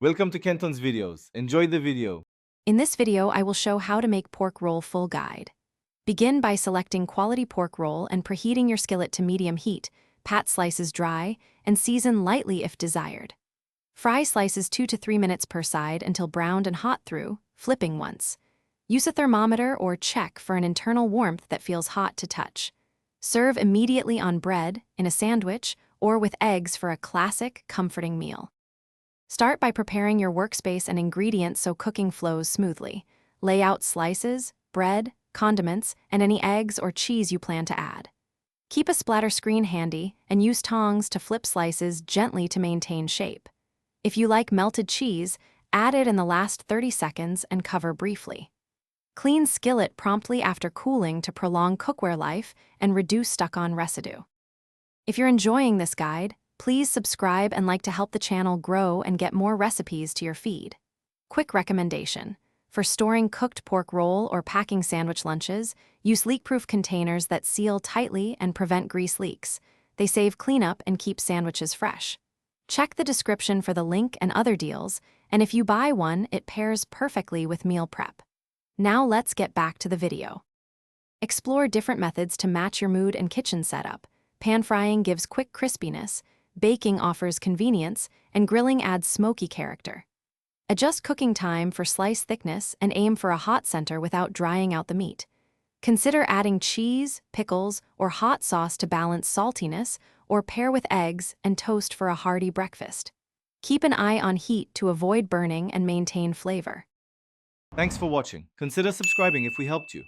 Welcome to Kenton's videos. Enjoy the video. In this video, I will show how to make pork roll full guide. Begin by selecting quality pork roll and preheating your skillet to medium heat. Pat slices dry and season lightly if desired. Fry slices 2 to 3 minutes per side until browned and hot through, flipping once. Use a thermometer or check for an internal warmth that feels hot to touch. Serve immediately on bread, in a sandwich, or with eggs for a classic, comforting meal. Start by preparing your workspace and ingredients so cooking flows smoothly. Lay out slices, bread, condiments, and any eggs or cheese you plan to add. Keep a splatter screen handy and use tongs to flip slices gently to maintain shape. If you like melted cheese, add it in the last 30 seconds and cover briefly. Clean skillet promptly after cooling to prolong cookware life and reduce stuck-on residue. If you're enjoying this guide, please subscribe and like to help the channel grow and get more recipes to your feed. Quick recommendation: for storing cooked pork roll or packing sandwich lunches, use leak-proof containers that seal tightly and prevent grease leaks. They save cleanup and keep sandwiches fresh. Check the description for the link and other deals, and if you buy one, it pairs perfectly with meal prep. Now let's get back to the video. Explore different methods to match your mood and kitchen setup. Pan frying gives quick crispiness, baking offers convenience, and grilling adds smoky character. Adjust cooking time for slice thickness and aim for a hot center without drying out the meat. Consider adding cheese, pickles, or hot sauce to balance saltiness, or pair with eggs and toast for a hearty breakfast. Keep an eye on heat to avoid burning and maintain flavor. Thanks for watching. Consider subscribing if we helped you.